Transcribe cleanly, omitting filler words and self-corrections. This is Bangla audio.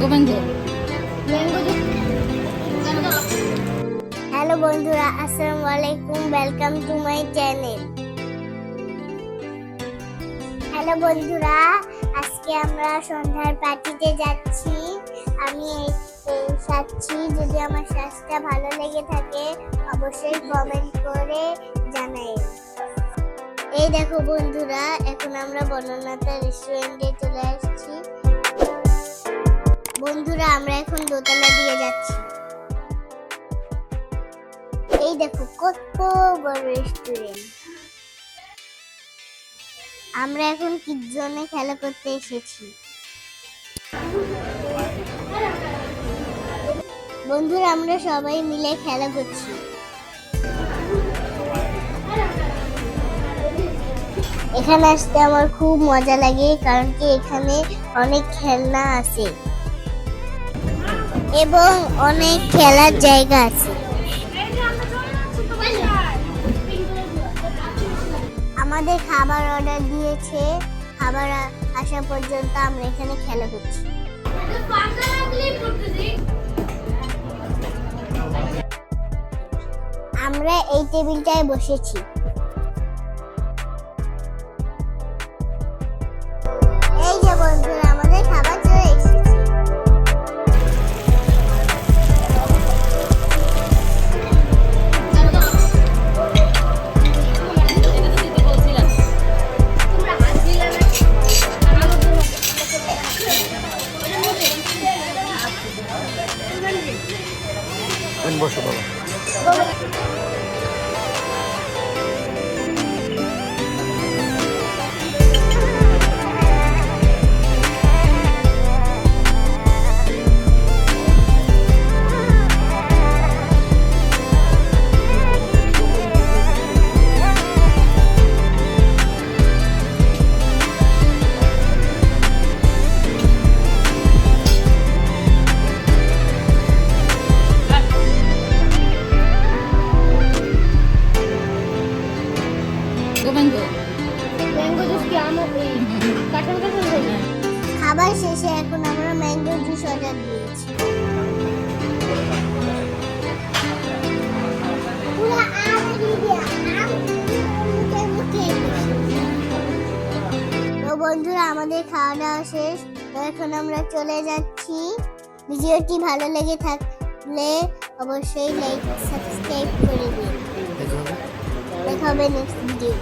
গোবিন্দ। হ্যালো বন্ধুরা, আসসালামু আলাইকুম, welcome to my channel. Hello বন্ধুরা, আজকে আমরা সন্ধ্যার পার্টিতে যাচ্ছি। আমি সাজছি। যদি আমার সাজটা ভালো লেগে থাকে অবশ্যই কমেন্ট করে জানাই। এই দেখো বন্ধুরা, এখন আমরা বনলতা রেস্টুরেন্টে চলে আসছি। বন্ধুরা, আমরা এখন দোতলা দিয়ে যাচ্ছি। এই দেখো কত বড় রেস্টুরেন্ট। আমরা এখন কিডস জোনে খেলা করতে এসেছি। বন্ধুরা, আমরা সবাই মিলে খেলা করছি। এখানে আসতে আমার খুব মজা লাগে, কারণ কি এখানে অনেক খেলনা আছে এবং অনেক খেলার জায়গা আছে। আমাদের খাবার অর্ডার দিয়েছে, খাবার আসা পর্যন্ত আমরা এখানে খেলা করছি। আমরা এই টেবিলটায় বসেছি। এই যে বন্ধুরা, আমাদের খাবার চলে এসেছে। বসো বাবা। গোবিন্দ। খাবার শেষে এখন আমরা ম্যাঙ্গো জুস অর্ডার দিয়েছি। তো বন্ধুরা, আমাদের খাওয়া দাওয়া শেষ। তো এখন আমরা চলে যাচ্ছি। ভিডিওটি ভালো লেগে থাকলে অবশ্যই লাইক সাবস্ক্রাইব করে দিন। দেখা হবে নেক্সট ভিডিও।